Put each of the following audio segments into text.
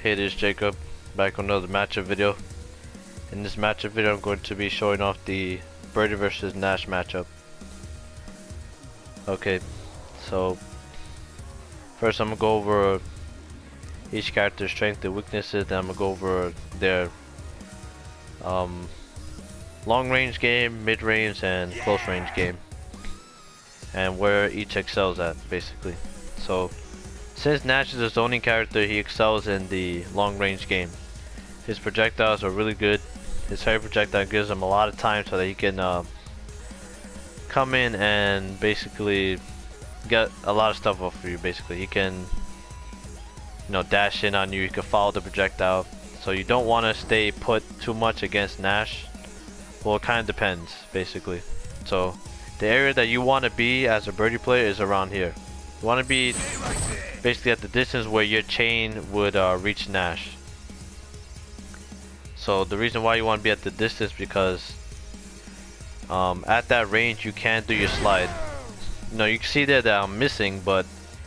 Hey, this is Jacob, back on another matchup video. In this matchup video I'm going to be showing off the Birdie versus Nash matchup. Okay, so first I'm going to go over each character's strengths and weaknesses, then I'm going to go over their long range game, mid range, and close range game, and where each excels at, basically. So since Nash is a zoning character, he excels in the long range game. His projectiles are really good. His heavy projectile gives him a lot of time so that he can come in and basically get a lot of stuff off of you. Basically, he can, you know, dash in on you. He can follow the projectile. So you don't want to stay put too much against Nash. Well, it kind of depends, basically. So the area that you want to be as a birdie player is around here. You want to be basically at the distance where your chain would reach Nash. So the reason why you want to be at the distance, because at that range you can't do your slide. You know, you can see there that I'm missing, but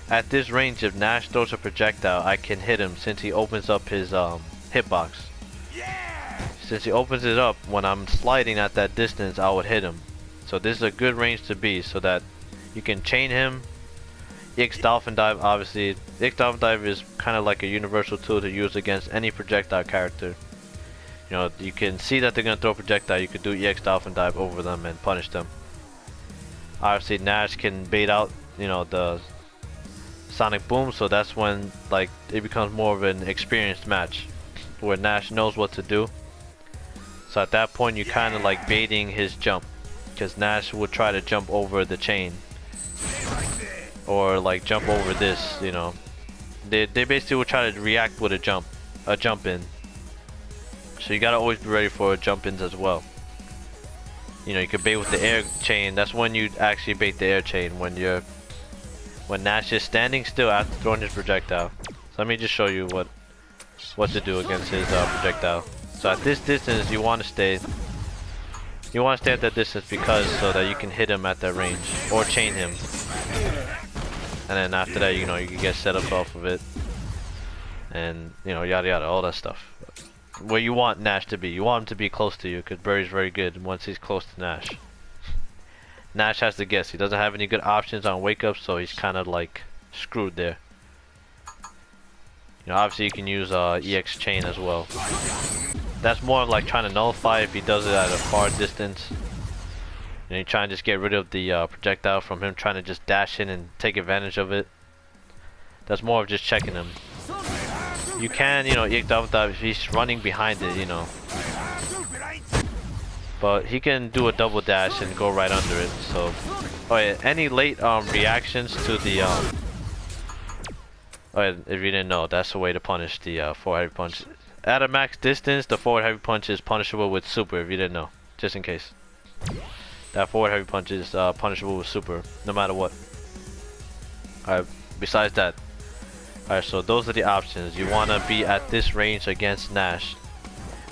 at this range, if Nash throws a projectile, I can hit him since he opens up his hitbox. Since he opens it up, when I'm sliding at that distance, I would hit him. So this is a good range to be, so that you can chain him. EX Dolphin Dive, obviously. EX Dolphin Dive is kind of like a universal tool to use against any projectile character. You know, you can see that they're going to throw a projectile, you could do EX Dolphin Dive over them and punish them. Obviously Nash can bait out, you know, the Sonic Boom, so that's when like it becomes more of an experienced match where Nash knows what to do. So at that point you kind of like baiting his jump, because Nash would try to jump over the chain or like jump over this, you know. They basically will try to react with a jump in. So you gotta always be ready for jump ins as well. You know, you can bait with the air chain. That's when you actually bait the air chain, when Nash is standing still after throwing his projectile. So let me just show you what to do against his projectile. So at this distance you want to stay at that distance, because so that you can hit him at that range or chain him. And then after that, you know, you can get set up off of it, and you know, yada yada, all that stuff. Where you want Nash to be, you want him to be close to you, because Birdie's very good once he's close to Nash. Nash has to guess. He doesn't have any good options on wake up, so he's kind of like screwed there. You know, obviously you can use EX chain as well. That's more like trying to nullify if he does it at a far distance. And you try and just get rid of the projectile from him trying to just dash in and take advantage of it. That's more of just checking him. You can, you know, EX Dolphin Dive if he's running behind it, you know. But he can do a double dash and go right under it. So, oh yeah, any late reactions to the oh yeah, if you didn't know, that's the way to punish the forward heavy punch. At a max distance, the forward heavy punch is punishable with super, if you didn't know, just in case. That forward heavy punch is punishable with super, no matter what. Alright, besides that. Alright, so those are the options. You want to be at this range against Nash.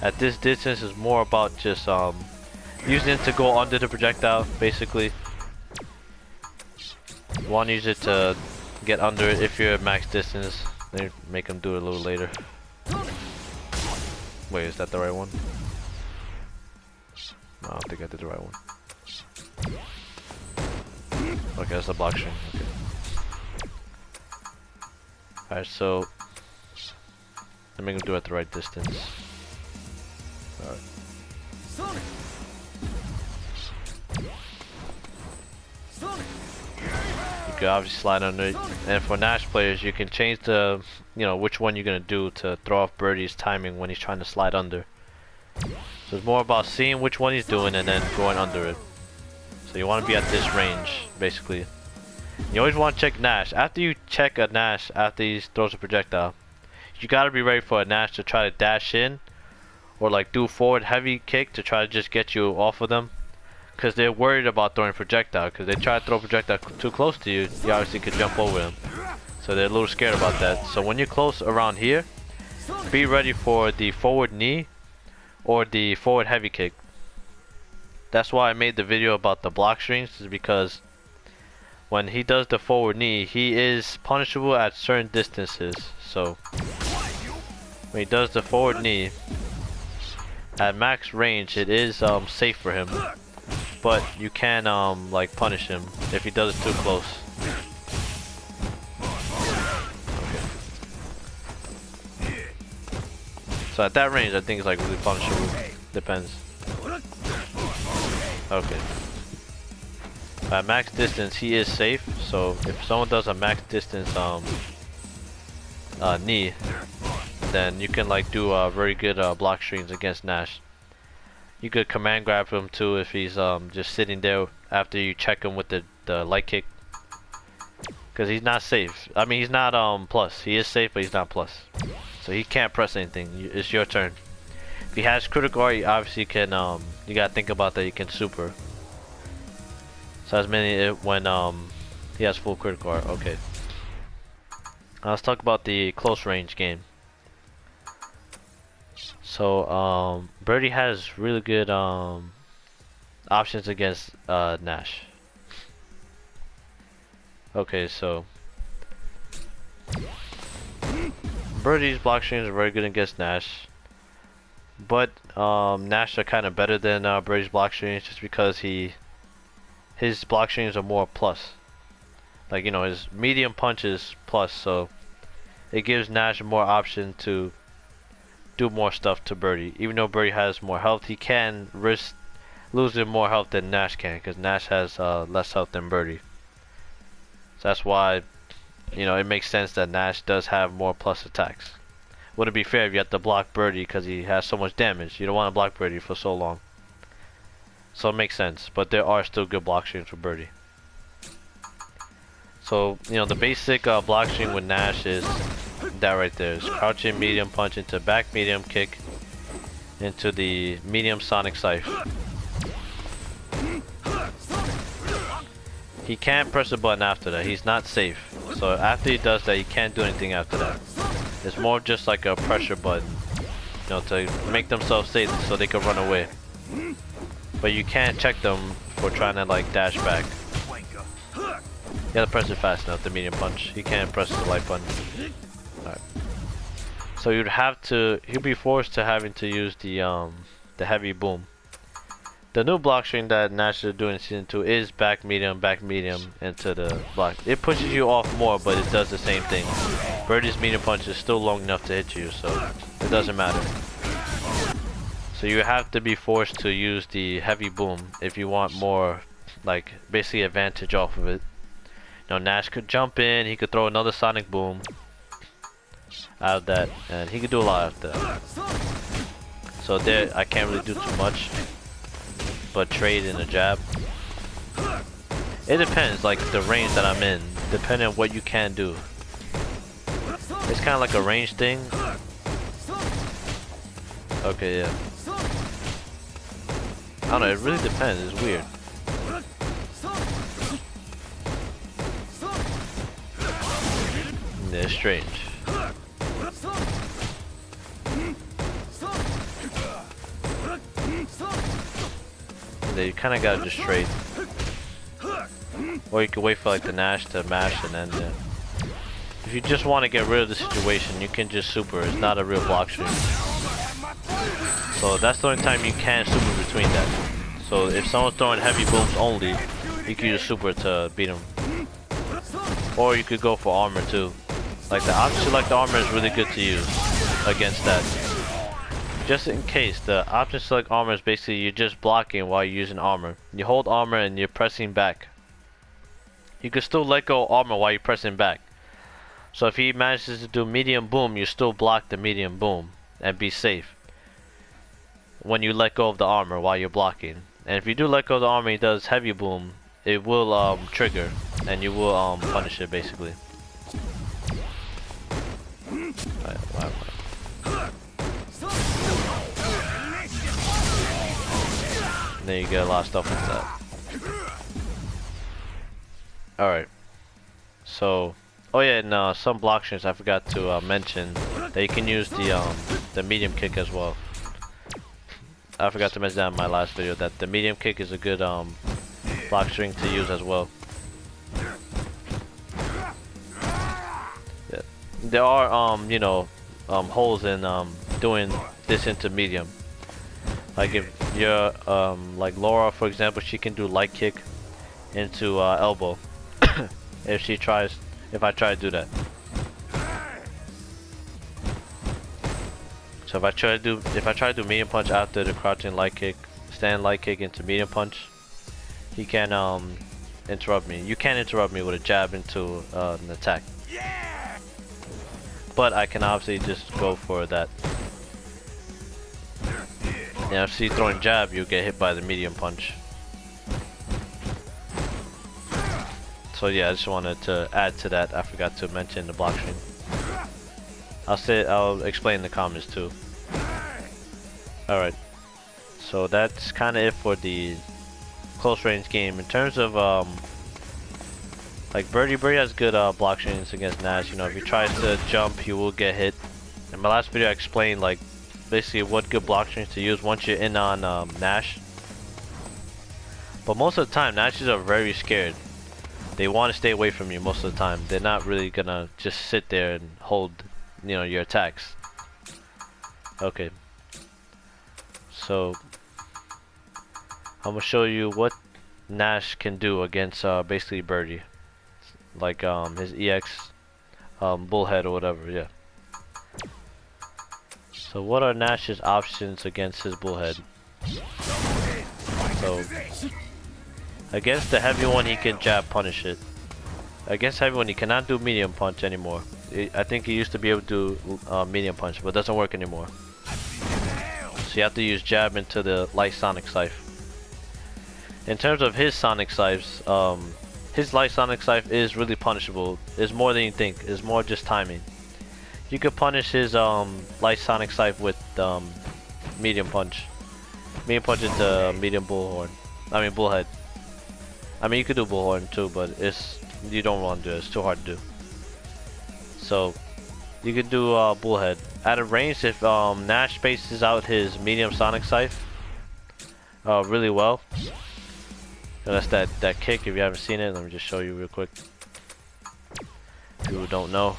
At this distance is more about just using it to go under the projectile, basically. You want to use it to get under it if you're at max distance. Then make him do it a little later. Wait, is that the right one? No, I don't think I did the right one. Okay, that's the block string. Okay. Alright, so let me do it at the right distance. Alright. You can obviously slide under it. And for Nash players, you can change the, you know, which one you're gonna do to throw off Birdie's timing when he's trying to slide under. So it's more about seeing which one he's doing and then going under it. So you want to be at this range, basically. You always want to check Nash. After you check a Nash, after he throws a projectile, you gotta be ready for a Nash to try to dash in, or like do forward heavy kick to try to just get you off of them. Because they're worried about throwing projectile, because they try to throw projectile too close to you, you obviously could jump over them. So they're a little scared about that. So when you're close around here, be ready for the forward knee or the forward heavy kick. That's why I made the video about the block strings, is because when he does the forward knee, he is punishable at certain distances. So when he does the forward knee, at max range, it is safe for him, but you can like punish him if he does it too close. Okay. So at that range, I think it's like really punishable. Depends. Okay. At max distance, he is safe. So if someone does a max distance knee, then you can like do very good block strings against Nash. You could command grab him too if he's just sitting there after you check him with the light kick, because he's not safe. I mean, he's not plus. He is safe, but he's not plus, so he can't press anything. It's your turn. If he has critical art, you obviously can you gotta think about that. You can super. So as many when he has full critical art. Okay. Let's talk about the close range game. So Birdie has really good options against Nash. Okay, so Birdie's block strings are very good against Nash, but Nash are kind of better than Birdie's block strings just because his block strings are more plus. Like, you know, his medium punch is plus, so it gives Nash more option to do more stuff to Birdie. Even though Birdie has more health, he can risk losing more health than Nash can, because Nash has less health than Birdie. So that's why, you know, it makes sense that Nash does have more plus attacks. Wouldn't be fair if you have to block Birdie because he has so much damage. You don't want to block Birdie for so long. So it makes sense, but there are still good block strings for Birdie. So, you know, the basic block string with Nash is that right there. Is crouching medium punch into back medium kick into the medium sonic scythe. He can't press a button after that. He's not safe. So after he does that, he can't do anything after that. It's more just like a pressure button, you know, to make themselves safe so they can run away. But you can't check them for trying to like dash back. You gotta press it fast enough, the medium punch. He can't press the light button. Alright. So you'd have to, he'd be forced to having to use the heavy boom. The new block string that Nash is doing in season 2 is back medium into the block. It pushes you off more, but it does the same thing. Birdie's medium punch is still long enough to hit you, so it doesn't matter. So you have to be forced to use the heavy boom if you want more, like, basically advantage off of it. You know, Nash could jump in, he could throw another sonic boom out of that, and he could do a lot of that. So there, I can't really do too much, but trade in a jab. It depends, like the range that I'm in, depending on what you can do. It's kind of like a range thing. Okay, yeah. I don't know, it really depends, it's weird. Yeah, it's strange. Yeah, you kind of gotta just trade. Or you can wait for like the Nash to mash and then if you just want to get rid of the situation, you can just super. It's not a real block string. So that's the only time you can super between that. So if someone's throwing heavy booms only, you can use super to beat them. Or you could go for armor too. Like the option select armor is really good to use against that. Just in case, the option select armor is basically you're just blocking while you're using armor. You hold armor and you're pressing back. You can still let go armor while you're pressing back. So if he manages to do medium boom, you still block the medium boom and be safe when you let go of the armor while you're blocking. And if you do let go of the armor, he does heavy boom, it will trigger and you will punish it basically. Wow. And then you get a lot of stuff with that. Alright. So, oh yeah, and some block strings I forgot to mention that you can use the medium kick as well. I forgot to mention that in my last video, that the medium kick is a good block string to use as well. Yeah. There are you know, holes in doing this into medium. Like if you're like Laura, for example, she can do light kick into elbow if I try to do that. So if I try to do medium punch after the crouching light kick, stand light kick into medium punch, he can interrupt me. You can't interrupt me with a jab into an attack. But I can obviously just go for that. Yeah, if you throwing jab, you'll get hit by the medium punch. So yeah, I just wanted to add to that. I forgot to mention the block string. I'll explain in the comments too. Alright. So that's kinda it for the close range game. In terms of like Birdie has good block strings against Nash. You know, if he tries to jump, he will get hit. In my last video I explained like basically what good block strings to use once you're in on Nash. But most of the time Nashes are very scared. They want to stay away from you most of the time. They're not really gonna just sit there and hold, you know, your attacks. Okay. So I'm gonna show you what Nash can do against basically Birdie. Like his EX bullhead or whatever, yeah. So what are Nash's options against his bullhead? So against the heavy one he can jab punish it. Against heavy one he cannot do medium punch anymore. I think he used to be able to do medium punch, but it doesn't work anymore. So you have to use jab into the light sonic scythe. In terms of his sonic scythes, his light sonic scythe is really punishable. It's more than you think. It's more just timing. You could punish his light sonic scythe with medium punch. Medium punch into medium bullhorn. I mean bullhead. I mean you could do bullhorn too, but you don't want to do it. It's too hard to do. So you could do bullhead. At a range, if Nash spaces out his medium sonic scythe really well. So that's that kick. If you haven't seen it, let me just show you real quick. People who don't know.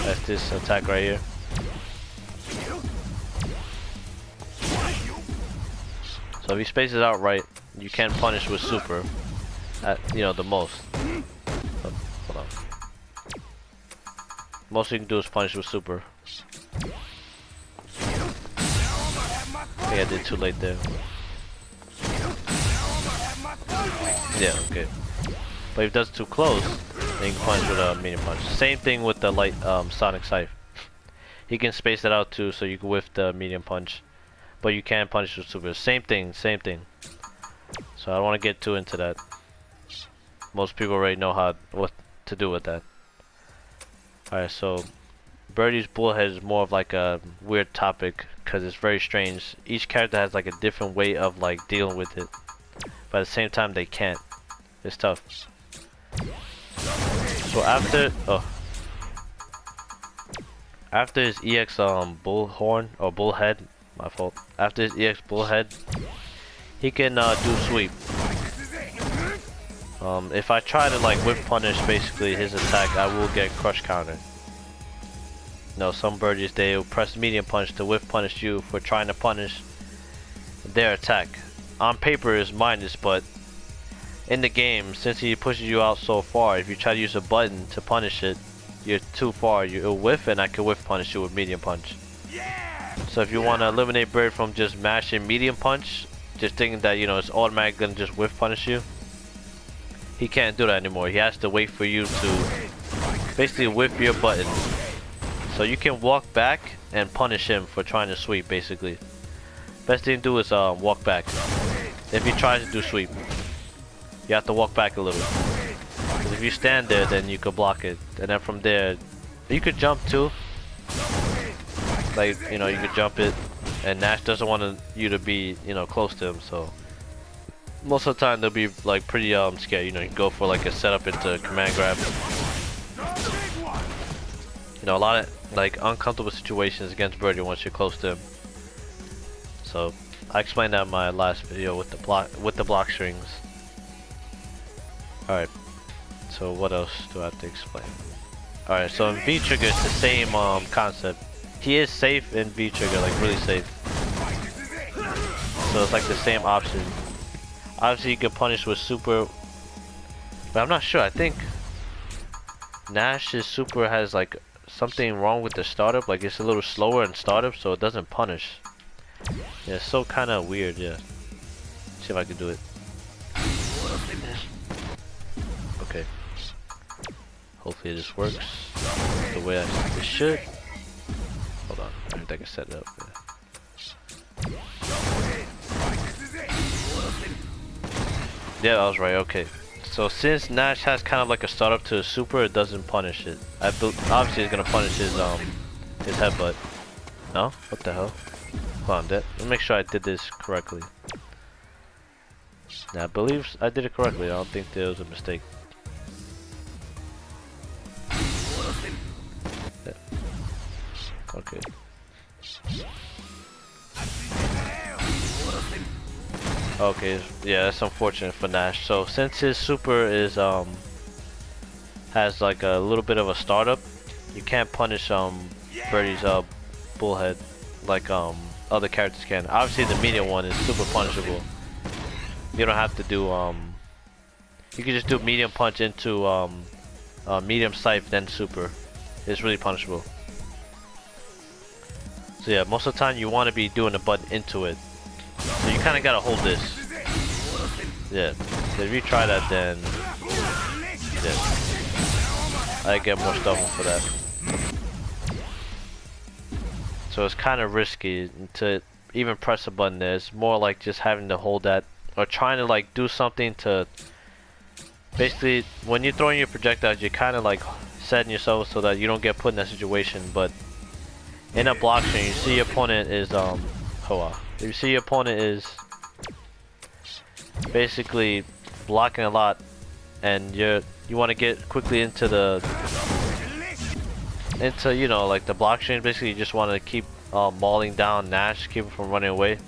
That's this attack right here. So if he spaces out right, you can punish with super at, you know, the most. Oh, hold on. Most you can do is punish with super. I think I did too late there. Yeah, okay. But if it does too close, then you can punish with a medium punch. Same thing with the light sonic scythe. He can space it out too, so you can whiff the medium punch. But you can punish with super. Same thing, same thing. So I don't want to get too into that. Most people already know what to do with that. Alright, so Birdie's bullhead is more of like a weird topic because it's very strange. Each character has like a different way of like dealing with it, but at the same time they can't. It's tough. So after his EX bullhorn or bullhead, my fault. After his EX bullhead, he can do sweep. If I try to like whip punish basically his attack, I will get crush counter. No, some birdies they will press medium punch to whip punish you for trying to punish their attack. On paper is minus, but in the game, since he pushes you out so far, if you try to use a button to punish it, you're too far. You'll whiff, and I can whiff punish you with medium punch. So if you want to eliminate Bird from just mashing medium punch, just thinking that, you know, it's automatically gonna just whiff punish you, he can't do that anymore. He has to wait for you to basically whip your button. So you can walk back and punish him for trying to sweep, basically. Best thing to do is walk back. If he tries to do sweep, you have to walk back a little. Because if you stand there, then you could block it. And then from there, you could jump too. Like, you know, you could jump it. And Nash doesn't want you to be, you know, close to him, so most of the time they'll be like pretty scared. You know, you can go for like a setup into command grab. You know, a lot of like uncomfortable situations against Birdie once you're close to him. So I explained that in my last video with the block strings. Alright, so what else do I have to explain? Alright, so in V trigger it's the same concept. He is safe in V trigger, like really safe. So it's like the same option. Obviously you can punish with super, but I'm not sure. I think Nash's super has like something wrong with the startup, like it's a little slower in startup, so it doesn't punish. Yeah, it's so kind of weird. Yeah, see if I can do it. Okay, hopefully this works the way it should. Hold on, I think I can set it up. Yeah, I was right. Okay, so since Nash has kind of like a startup to a super, it doesn't punish it. Obviously it's gonna punish his headbutt. No? What the hell? Hold on, let me make sure I did this correctly. Now I believe I did it correctly. I don't think there was a mistake. Yeah. Okay. Okay, yeah, that's unfortunate for Nash. So since his super is has like a little bit of a startup, you can't punish Birdie's bullhead like other characters can. Obviously the medium one is super punishable. You don't have to do you can just do medium punch into medium scythe then super. It's really punishable. So yeah, most of the time you want to be doing the button into it. So you kind of gotta hold this. Yeah. So if you try that, then yeah, I get more stubborn for that. So it's kind of risky to even press a button there. It's more like just having to hold that or trying to like do something to. Basically, when you're throwing your projectiles, you're kind of like setting yourself so that you don't get put in that situation. But in a block string, you see your opponent is if you see your opponent is basically blocking a lot, and you want to get quickly into you know, like the block string. Basically, you just want to keep mauling down Nash, keep him from running away.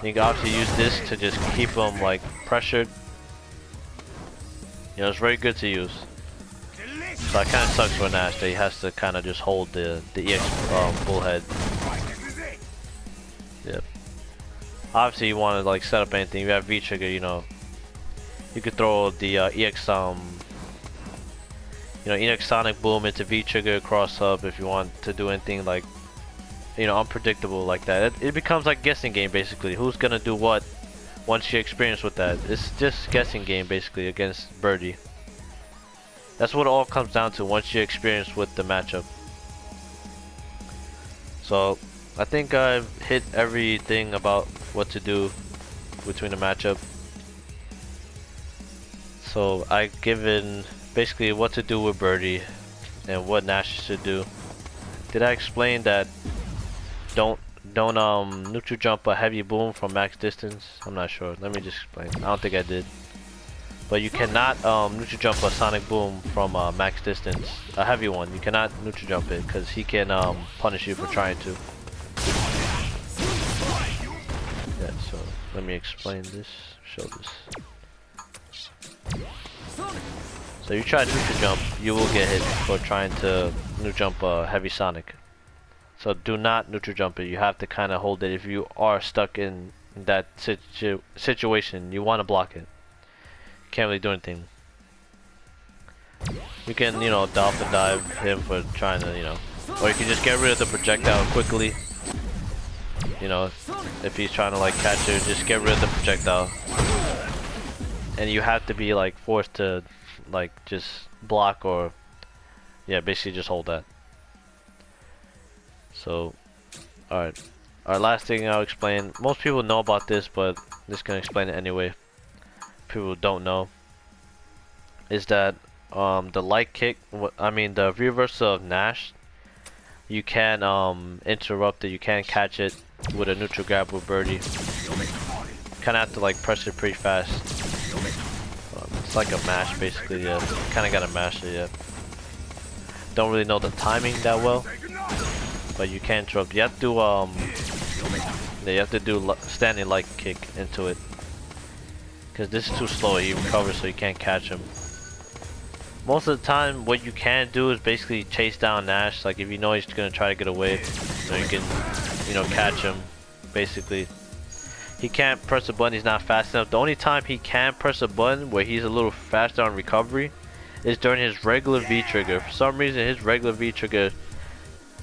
You can obviously use this to just keep him like pressured. You know, it's very good to use. So it kind of sucks for Nash that he has to kind of just hold the EX bullhead. Yep. Obviously, you want to like set up anything. You have V trigger, you know. You could throw the EX EX Sonic Boom into V trigger cross up if you want to do anything like, you know, unpredictable like that. It becomes like guessing game basically. Who's gonna do what once you experience with that? It's just guessing game basically against Birdie. That's what it all comes down to once you experience with the matchup. So I think I've hit everything about what to do between the matchup. So I've given basically what to do with Birdie and what Nash should do. Did I explain that don't neutral jump a heavy boom from max distance? I'm not sure. Let me just explain. I don't think I did. But you cannot neutral jump a sonic boom from max distance. A heavy one. You cannot neutral jump it because he can punish you for trying to. Yeah, so let me explain this. Show this. So you try neutral jump, you will get hit for trying to neutral jump a heavy sonic. So do not neutral jump it. You have to kind of hold it. If you are stuck in that situation, you want to block it. Can't really do anything. You can, you know, dolphin dive him for trying to, you know, or you can just get rid of the projectile quickly. You know, if he's trying to like catch you, just get rid of the projectile. And you have to be like forced to like just block or yeah, basically just hold that. So alright, our last thing I'll explain, most people know about this, but I'm just gonna explain it anyway. People don't know is that the light kick, the reversal of Nash, you can interrupt it, you can catch it with a neutral grab with Birdie. Kinda have to like press it pretty fast. It's like a mash basically, yeah. Kinda gotta mash it, yeah. Don't really know the timing that well, but you can interrupt. You have to you have to do standing light kick into it, because this is too slow. He recovers, so you can't catch him. Most of the time, what you can do is basically chase down Nash. Like if you know he's gonna try to get away, you can, catch him. Basically, he can't press a button. He's not fast enough. The only time he can press a button where he's a little faster on recovery is during his regular V trigger. For some reason, his regular V trigger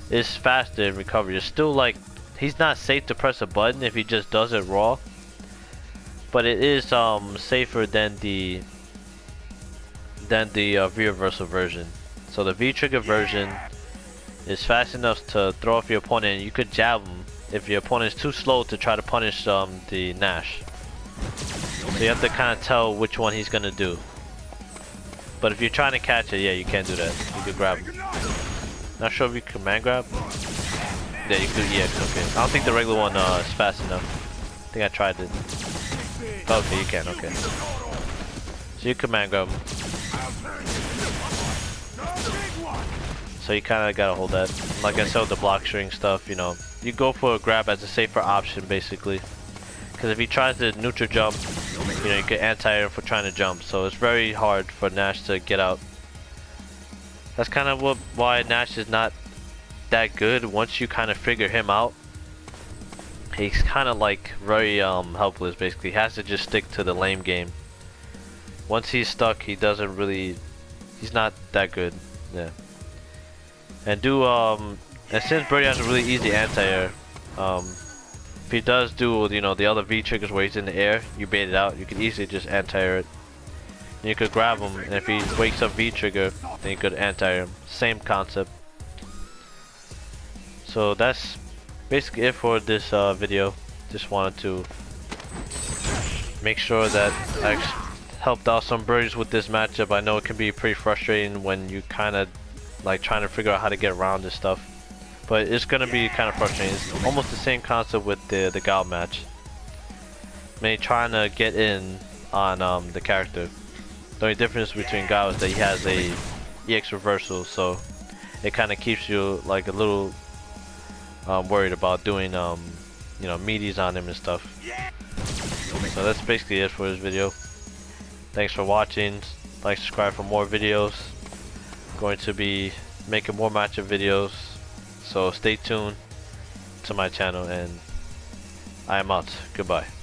is faster in recovery. It's still like he's not safe to press a button if he just does it raw, but it is safer than the V reversal version. So the V trigger version is fast enough to throw off your opponent, and you could jab him if your opponent is too slow to try to punish the Nash. So you have to kind of tell which one he's gonna do. But if you're trying to catch it, yeah, you can't do that. You could grab him. Not sure if you command grab. Yeah, you could. Yeah, okay. I don't think the regular one is fast enough. I think I tried it. Okay, you can. Okay. So you command grab him. So you kind of gotta hold that. Like I said with the block string stuff, you go for a grab as a safer option basically. Because if he tries to neutral jump, you get anti-air for trying to jump. So it's very hard for Nash to get out. That's kind of why Nash is not that good. Once you kind of figure him out, he's kind of like very helpless basically. He has to just stick to the lame game. Once he's stuck, he's not that good. Yeah. And and since Birdie has a really easy anti-air, if he does do the other V triggers where he's in the air, you bait it out, you can easily just anti-air it. And you could grab him, and if he wakes up V trigger, then you could anti-air him. Same concept. So that's basically it for this video. Just wanted to make sure that I helped out some birdies with this matchup. I know it can be pretty frustrating when you kind of like trying to figure out how to get around this stuff, but it's gonna be kind of frustrating. It's almost the same concept with the Gal match. Maybe trying to get in on the character. The only difference between Gal is that he has a EX reversal, so it kind of keeps you like a little worried about doing meaties on him and stuff. So that's basically it for this video. Thanks for watching. Like, subscribe for more videos. Going to be making more matchup videos, so stay tuned to my channel, and I am out. Goodbye.